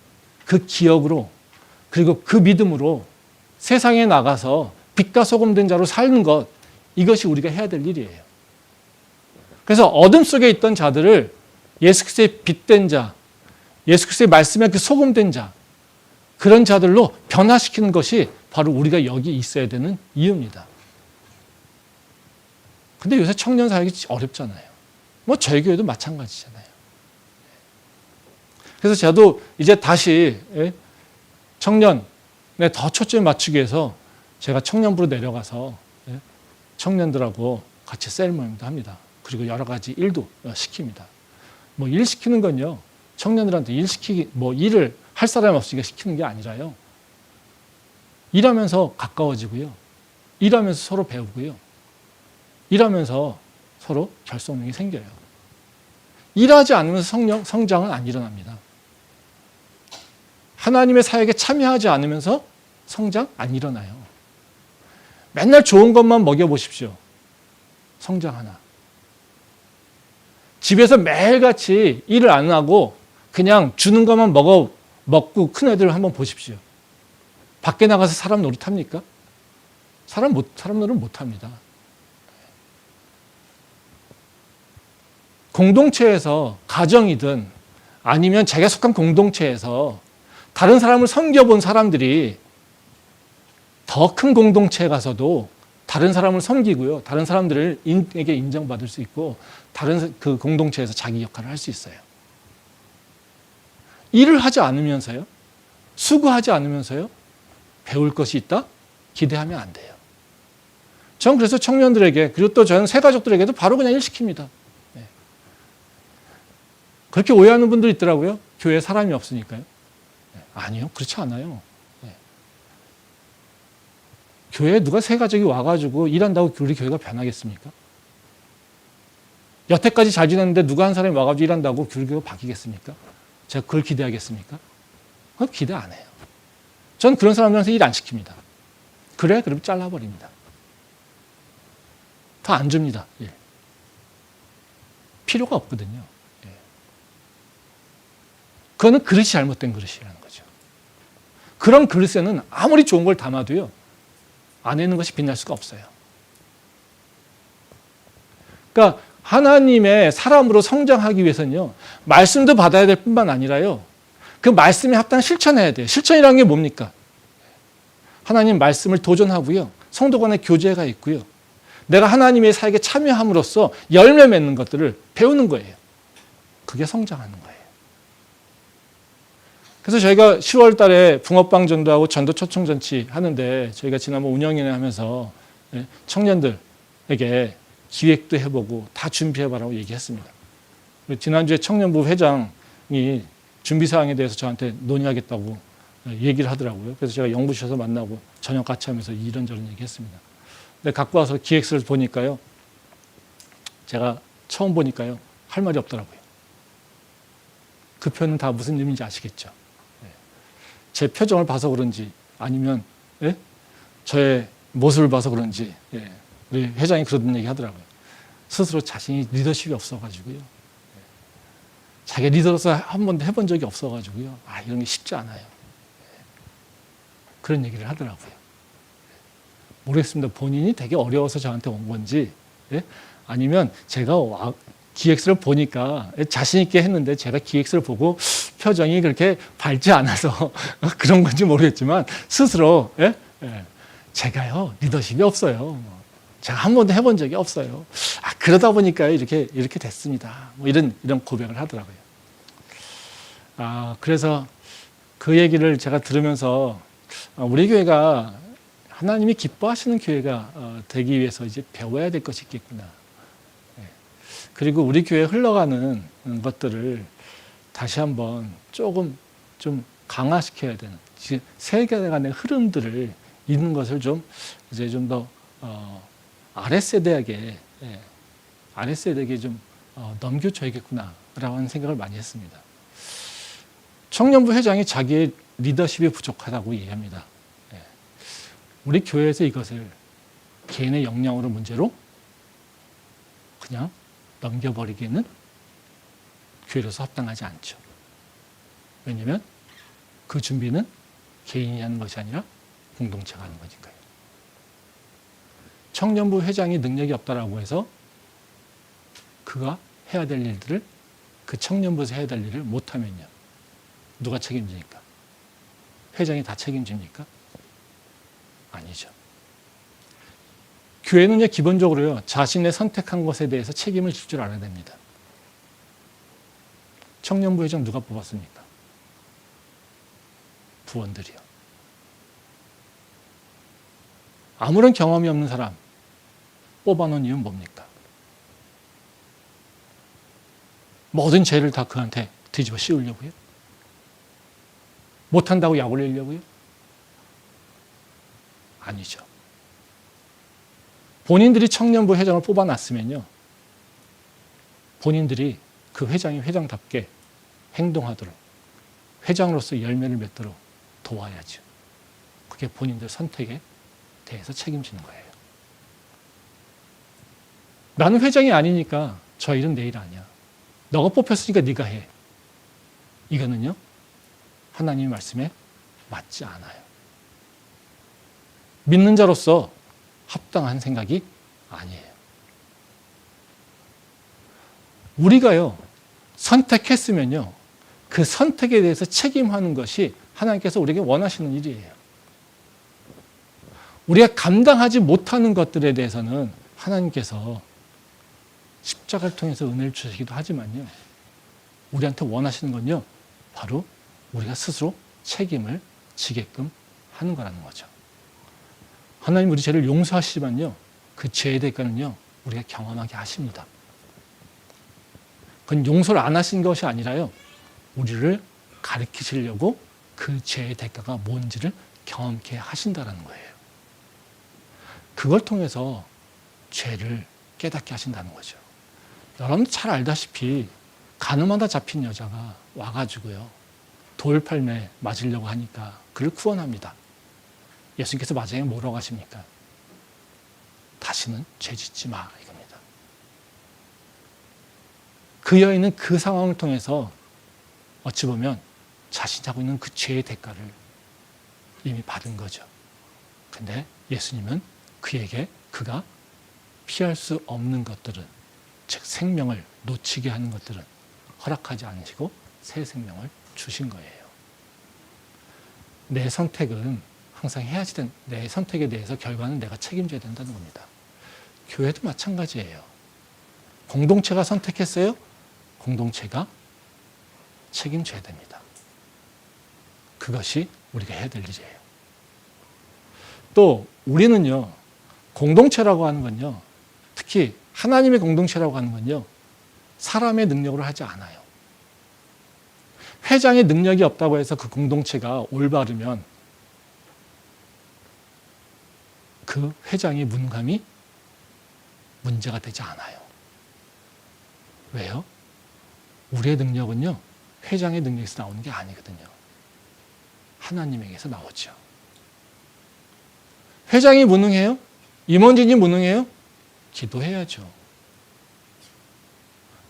그 기억으로 그리고 그 믿음으로 세상에 나가서 빛과 소금 된 자로 사는 것, 이것이 우리가 해야 될 일이에요. 그래서 어둠 속에 있던 자들을 예수 그리스도의 빛된 자, 예수 그리스도의 말씀에 그 소금된 자, 그런 자들로 변화시키는 것이 바로 우리가 여기 있어야 되는 이유입니다. 근데 요새 청년 사역이 어렵잖아요. 뭐 저희 교회도 마찬가지잖아요. 그래서 저도 이제 다시 청년에 더 초점을 맞추기 위해서 제가 청년부로 내려가서 청년들하고 같이 셀 모임도 합니다. 그리고 여러 가지 일도 시킵니다. 뭐 일 시키는 건요, 청년들한테 일을 할 사람이 없으니까 시키는 게 아니라요. 일하면서 가까워지고요. 일하면서 서로 배우고요. 일하면서 서로 결속력이 생겨요. 일하지 않으면서 성장은 안 일어납니다. 하나님의 사역에 참여하지 않으면서 성장 안 일어나요. 맨날 좋은 것만 먹여보십시오. 성장 하나. 집에서 매일같이 일을 안 하고 그냥 주는 것만 먹고 큰 애들 한번 보십시오. 밖에 나가서 사람 노릇합니까? 사람 노릇 못합니다. 공동체에서, 가정이든 아니면 자기가 속한 공동체에서 다른 사람을 섬겨본 사람들이 더 큰 공동체에 가서도 다른 사람을 섬기고요. 다른 사람들에게 인정받을 수 있고 다른 그 공동체에서 자기 역할을 할 수 있어요. 일을 하지 않으면서요. 수고하지 않으면서요. 배울 것이 있다? 기대하면 안 돼요. 전 그래서 청년들에게, 그리고 또 저는 새가족들에게도 바로 그냥 일 시킵니다. 그렇게 오해하는 분들이 있더라고요. 교회에 사람이 없으니까요. 아니요, 그렇지 않아요. 교회에 누가 새 가족이 와가지고 일한다고 우리 교회가 변하겠습니까? 여태까지 잘 지냈는데 누가 한 사람이 와가지고 일한다고 우리 교회가 바뀌겠습니까? 제가 그걸 기대하겠습니까? 그건 기대 안 해요. 전 그런 사람들한테 일 안 시킵니다. 그래? 그럼 잘라버립니다. 더 안 줍니다. 일. 필요가 없거든요. 그거는 그릇이 잘못된 그릇이라는 거죠. 그런 그릇에는 아무리 좋은 걸 담아도요, 안에 있는 것이 빛날 수가 없어요. 그러니까 하나님의 사람으로 성장하기 위해서는요, 말씀도 받아야 될 뿐만 아니라요, 그 말씀에 합당한 실천해야 돼요. 실천이라는 게 뭡니까? 하나님 말씀을 도전하고요, 성도 간의 교제가 있고요, 내가 하나님의 사역에 참여함으로써 열매 맺는 것들을 배우는 거예요. 그게 성장하는 거예요. 그래서 저희가 10월 달에 붕어빵 전도하고 전도 초청 잔치 하는데, 저희가 지난번 운영위원회 하면서 청년들에게 기획도 해보고 다 준비해봐라고 얘기했습니다. 지난주에 청년부 회장이 준비사항에 대해서 저한테 논의하겠다고 얘기를 하더라고요. 그래서 제가 영부시에서 만나고 저녁 같이 하면서 이런저런 얘기했습니다. 근데 갖고 와서 기획서를 보니까요, 제가 처음 보니까요, 할 말이 없더라고요. 그 표현은 다 무슨 의미인지 아시겠죠? 제 표정을 봐서 그런지 아니면 저의 모습을 봐서 그런지 우리 회장이 그런 얘기 하더라고요. 스스로 자신이 리더십이 없어가지고요. 자기 리더로서 한 번도 해본 적이 없어가지고요. 이런 게 쉽지 않아요. 그런 얘기를 하더라고요. 모르겠습니다. 본인이 되게 어려워서 저한테 온 건지 아니면 제가 기획서를 보니까 자신 있게 했는데 제가 기획서를 보고 표정이 그렇게 밝지 않아서 그런 건지 모르겠지만 스스로 제가요 리더십이 없어요. 제가 한 번도 해본 적이 없어요. 그러다 보니까 이렇게 됐습니다. 뭐 이런 고백을 하더라고요. 그래서 그 얘기를 제가 들으면서 우리 교회가 하나님이 기뻐하시는 교회가 되기 위해서 이제 배워야 될 것이 있겠구나. 그리고 우리 교회에 흘러가는 것들을 다시 한번 조금 좀 강화시켜야 되는, 세계 간의 흐름들을 있는 것을 좀 이제 좀 더 아랫세대에게 좀 넘겨줘야겠구나라고 하는 생각을 많이 했습니다. 청년부 회장이 자기의 리더십이 부족하다고 얘기합니다. 우리 교회에서 이것을 개인의 역량으로 문제로 그냥 넘겨버리기는 교회로서 합당하지 않죠. 왜냐하면 그 준비는 개인이 하는 것이 아니라 공동체가 하는 거니까요. 청년부 회장이 능력이 없다라고 해서 그가 해야 될 일들을 그 청년부에서 해야 될 일을 못하면요. 누가 책임집니까? 회장이 다 책임집니까? 아니죠. 교회는요, 기본적으로요, 자신의 선택한 것에 대해서 책임을 질 줄 알아야 됩니다. 청년부 회장 누가 뽑았습니까? 부원들이요. 아무런 경험이 없는 사람 뽑아놓은 이유는 뭡니까? 모든 죄를 다 그한테 뒤집어 씌우려고요? 못한다고 약 올리려고요? 아니죠. 본인들이 청년부 회장을 뽑아놨으면요, 본인들이 그 회장이 회장답게 행동하도록, 회장으로서 열매를 맺도록 도와야죠. 그게 본인들 선택에 대해서 책임지는 거예요. 나는 회장이 아니니까 저 일은 내 일 아니야. 너가 뽑혔으니까 네가 해. 이거는요, 하나님의 말씀에 맞지 않아요. 믿는 자로서 합당한 생각이 아니에요. 우리가요, 선택했으면요, 그 선택에 대해서 책임하는 것이 하나님께서 우리에게 원하시는 일이에요. 우리가 감당하지 못하는 것들에 대해서는 하나님께서 십자가를 통해서 은혜를 주시기도 하지만요, 우리한테 원하시는 건요, 바로 우리가 스스로 책임을 지게끔 하는 거라는 거죠. 하나님 우리 죄를 용서하시지만요, 그 죄의 대가는요, 우리가 경험하게 하십니다. 그건 용서를 안 하신 것이 아니라요, 우리를 가르치시려고 그 죄의 대가가 뭔지를 경험케 하신다는 거예요. 그걸 통해서 죄를 깨닫게 하신다는 거죠. 여러분도 잘 알다시피 가늠하다 잡힌 여자가 와가지고요, 돌팔매 맞으려고 하니까 그를 구원합니다. 예수님께서 마지막에 뭐라고 하십니까? 다시는 죄 짓지 마, 이겁니다. 그 여인은 그 상황을 통해서 어찌 보면 자신이 하고 있는 그 죄의 대가를 이미 받은 거죠. 근데 예수님은 그에게 그가 피할 수 없는 것들은, 즉 생명을 놓치게 하는 것들은 허락하지 않으시고 새 생명을 주신 거예요. 내 선택은 항상 해야지 된, 내 선택에 대해서 결과는 내가 책임져야 된다는 겁니다. 교회도 마찬가지예요. 공동체가 선택했어요? 공동체가 책임져야 됩니다. 그것이 우리가 해야 될 일이에요. 또 우리는요, 공동체라고 하는 건요, 특히 하나님의 공동체라고 하는 건요, 사람의 능력으로 하지 않아요. 회장의 능력이 없다고 해서 그 공동체가 올바르면 그 회장의 문감이 문제가 되지 않아요. 왜요? 우리의 능력은요, 회장의 능력에서 나오는 게 아니거든요. 하나님에게서 나오죠. 회장이 무능해요? 임원진이 무능해요? 기도해야죠.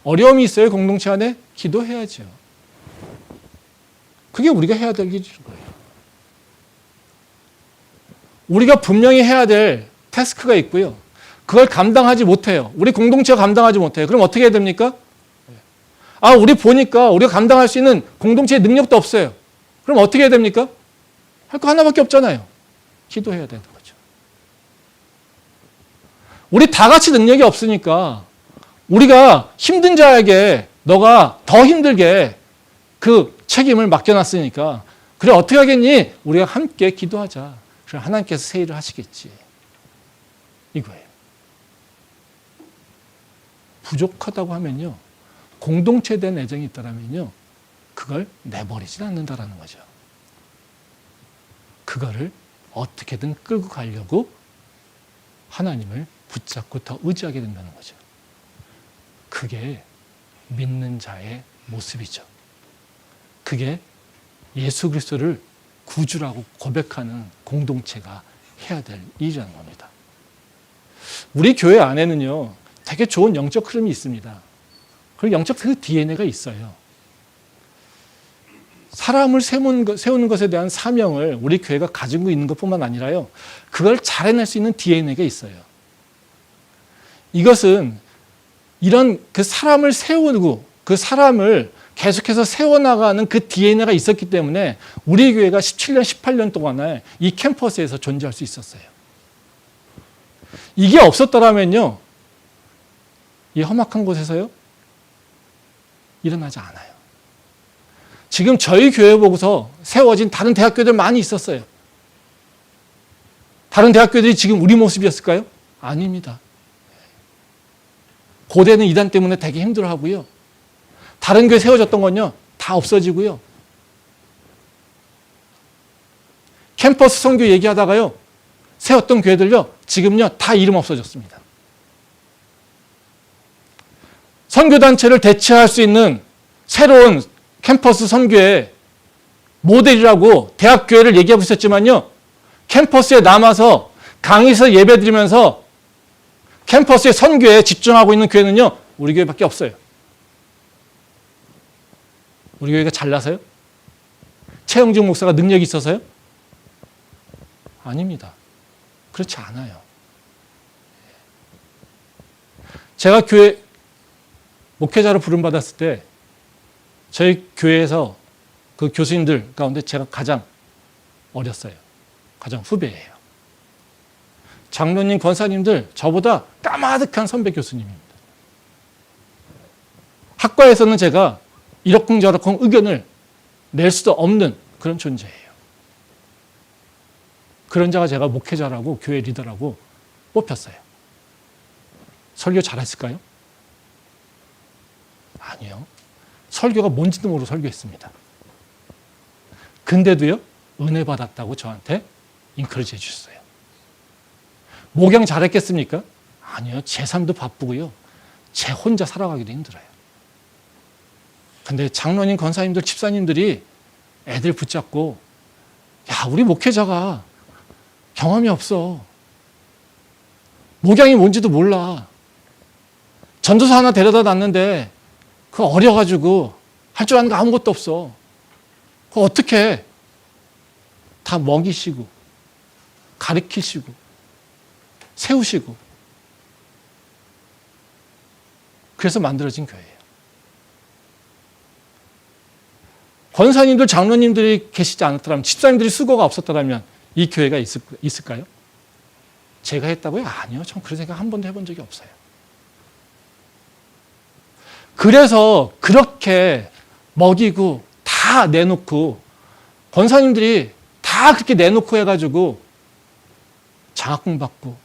어려움이 있어요, 공동체 안에? 기도해야죠. 그게 우리가 해야 될 일인 거예요. 우리가 분명히 해야 될 태스크가 있고요. 그걸 감당하지 못해요. 우리 공동체가 감당하지 못해요. 그럼 어떻게 해야 됩니까? 우리 보니까 우리가 감당할 수 있는 공동체의 능력도 없어요. 그럼 어떻게 해야 됩니까? 할 거 하나밖에 없잖아요. 기도해야 되는 거죠. 우리 다 같이 능력이 없으니까 우리가 힘든 자에게 너가 더 힘들게 그 책임을 맡겨놨으니까, 그래 어떻게 하겠니? 우리가 함께 기도하자. 그럼 하나님께서 새 일을 하시겠지. 이거예요. 부족하다고 하면요, 공동체에 대한 애정이 있다면요, 그걸 내버리진 않는다라는 거죠. 그거를 어떻게든 끌고 가려고 하나님을 붙잡고 더 의지하게 된다는 거죠. 그게 믿는 자의 모습이죠. 그게 예수 그리스도를 구주라고 고백하는 공동체가 해야 될 일이라는 겁니다. 우리 교회 안에는요, 되게 좋은 영적 흐름이 있습니다. 그리고 영적 그 DNA가 있어요. 사람을 세우는 것에 대한 사명을 우리 교회가 가지고 있는 것뿐만 아니라요, 그걸 잘 해낼 수 있는 DNA가 있어요. 이것은 이런 그 사람을 세우고 그 사람을 계속해서 세워나가는 그 DNA가 있었기 때문에 우리 교회가 17년, 18년 동안에 이 캠퍼스에서 존재할 수 있었어요. 이게 없었더라면요, 이 험악한 곳에서요, 일어나지 않아요. 지금 저희 교회 보고서 세워진 다른 대학교들 많이 있었어요. 다른 대학교들이 지금 우리 모습이었을까요? 아닙니다. 고대는 이단 때문에 되게 힘들어하고요. 다른 교회 세워졌던 건요, 다 없어지고요. 캠퍼스 선교 얘기하다가요, 세웠던 교회들요, 지금요, 다 이름 없어졌습니다. 선교단체를 대체할 수 있는 새로운 캠퍼스 선교의 모델이라고 대학교회를 얘기하고 있었지만요, 캠퍼스에 남아서 강의에서 예배드리면서 캠퍼스의 선교에 집중하고 있는 교회는요, 우리 교회밖에 없어요. 우리 교회가 잘나서요? 최영준 목사가 능력이 있어서요? 아닙니다. 그렇지 않아요. 제가 교회 목회자로 부름받았을 때 저희 교회에서 그 교수님들 가운데 제가 가장 어렸어요. 가장 후배예요. 장로님, 권사님들 저보다 까마득한 선배 교수님입니다. 학과에서는 제가 이러쿵저러쿵 의견을 낼 수도 없는 그런 존재예요. 그런 자가 제가 목회자라고 교회 리더라고 뽑혔어요. 설교 잘했을까요? 아니요. 설교가 뭔지도 모르고 설교했습니다. 근데도요, 은혜 받았다고 저한테 인커리지 해주셨어요. 목양 잘했겠습니까? 아니요. 제 삶도 바쁘고요, 제 혼자 살아가기도 힘들어요. 근데 장로님, 권사님들, 집사님들이 애들 붙잡고, 야, 우리 목회자가 경험이 없어. 목양이 뭔지도 몰라. 전도사 하나 데려다 놨는데 그거 어려가지고 할 줄 아는 거 아무것도 없어. 그거 어떻게 다 먹이시고 가르치시고 세우시고, 그래서 만들어진 교회예요. 권사님들, 장로님들이 계시지 않았더라면, 집사님들이 수고가 없었더라면 이 교회가 있을까요? 제가 했다고요? 아니요. 전 그런 생각 한 번도 해본 적이 없어요. 그래서 그렇게 먹이고 다 내놓고, 권사님들이 다 그렇게 내놓고 해가지고 장학금 받고,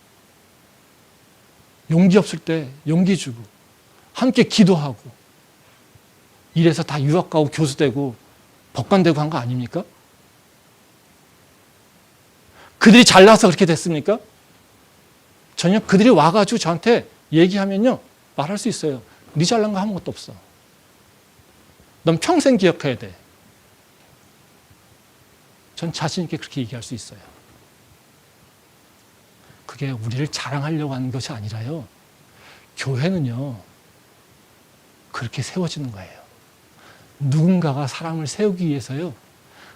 용기 없을 때 용기 주고, 함께 기도하고, 이래서 다 유학 가고 교수 되고 법관되고 한 거 아닙니까? 그들이 잘나서 그렇게 됐습니까? 전혀. 그들이 와가지고 저한테 얘기하면요, 말할 수 있어요. 네 잘난 거 아무것도 없어. 넌 평생 기억해야 돼. 전 자신 있게 그렇게 얘기할 수 있어요. 그게 우리를 자랑하려고 하는 것이 아니라요, 교회는요, 그렇게 세워지는 거예요. 누군가가 사람을 세우기 위해서요,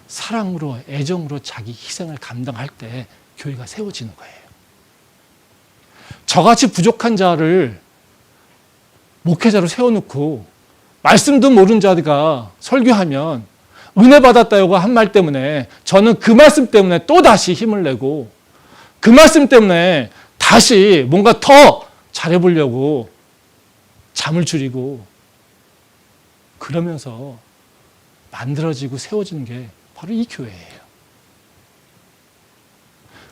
사랑으로, 애정으로 자기 희생을 감당할 때 교회가 세워지는 거예요. 저같이 부족한 자를 목회자로 세워놓고 말씀도 모르는 자가 설교하면 은혜 받았다고 한 말 때문에 저는 그 말씀 때문에 또 다시 힘을 내고, 그 말씀 때문에 다시 뭔가 더 잘해보려고 잠을 줄이고, 그러면서 만들어지고 세워지는 게 바로 이 교회예요.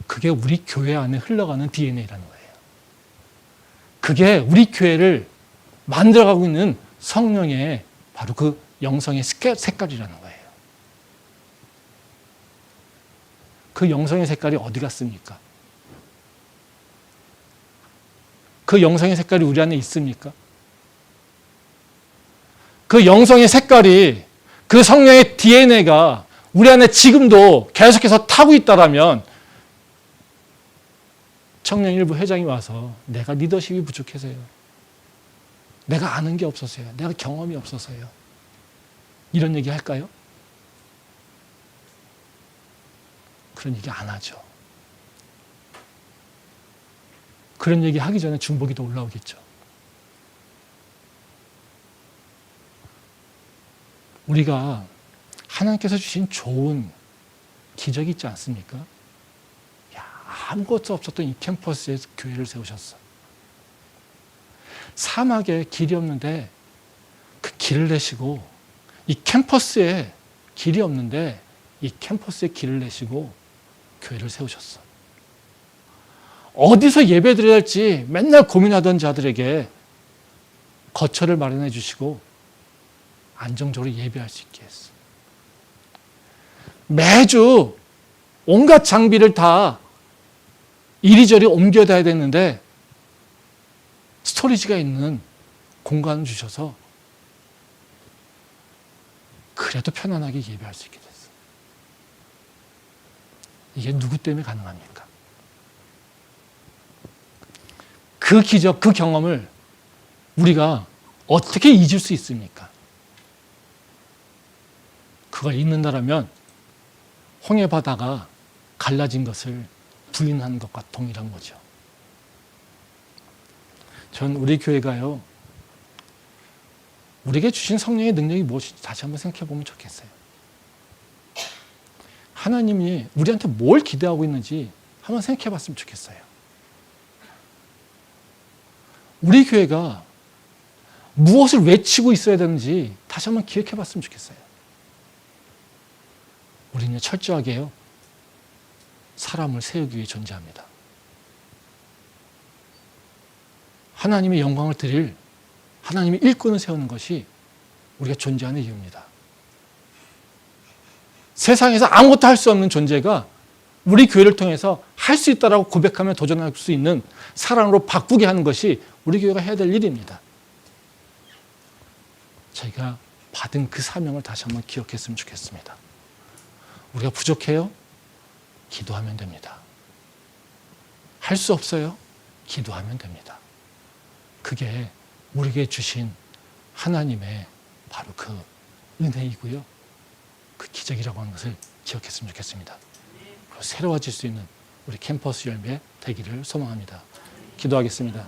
그게 우리 교회 안에 흘러가는 DNA라는 거예요. 그게 우리 교회를 만들어가고 있는 성령의 바로 그 영성의 색깔이라는 거예요. 그 영성의 색깔이 어디 갔습니까? 그 영성의 색깔이 우리 안에 있습니까? 그 영성의 색깔이, 그 성령의 DNA가 우리 안에 지금도 계속해서 타고 있다라면 청년 일부 회장이 와서 내가 리더십이 부족해서요, 내가 아는 게 없어서요, 내가 경험이 없어서요, 이런 얘기 할까요? 그런 얘기 안 하죠. 그런 얘기 하기 전에 중보기도 올라오겠죠. 우리가 하나님께서 주신 좋은 기적이 있지 않습니까? 야, 아무것도 없었던 이 캠퍼스에 교회를 세우셨어. 사막에 길이 없는데 그 길을 내시고, 이 캠퍼스에 길이 없는데 이 캠퍼스에 길을 내시고 교회를 세우셨어. 어디서 예배 드려야 할지 맨날 고민하던 자들에게 거처를 마련해 주시고 안정적으로 예배할 수 있게 했어. 매주 온갖 장비를 다 이리저리 옮겨다야 되는데 스토리지가 있는 공간을 주셔서 그래도 편안하게 예배할 수 있게 됐어. 이게 누구 때문에 가능합니까? 그 기적, 그 경험을 우리가 어떻게 잊을 수 있습니까? 그걸 잊는다라면 홍해 바다가 갈라진 것을 부인하는 것과 동일한 거죠. 전 우리 교회가요, 우리에게 주신 성령의 능력이 무엇인지 다시 한번 생각해 보면 좋겠어요. 하나님이 우리한테 뭘 기대하고 있는지 한번 생각해 봤으면 좋겠어요. 우리 교회가 무엇을 외치고 있어야 되는지 다시 한번 기억해 봤으면 좋겠어요. 우리는 철저하게요, 사람을 세우기 위해 존재합니다. 하나님의 영광을 드릴 하나님의 일꾼을 세우는 것이 우리가 존재하는 이유입니다. 세상에서 아무것도 할 수 없는 존재가 우리 교회를 통해서 할 수 있다라고 고백하며 도전할 수 있는 사랑으로 바꾸게 하는 것이 우리 교회가 해야 될 일입니다. 저희가 받은 그 사명을 다시 한번 기억했으면 좋겠습니다. 우리가 부족해요? 기도하면 됩니다. 할 수 없어요? 기도하면 됩니다. 그게 우리에게 주신 하나님의 바로 그 은혜이고요, 그 기적이라고 하는 것을 기억했으면 좋겠습니다. 새로워질 수 있는 우리 캠퍼스 열매 되기를 소망합니다. 기도하겠습니다.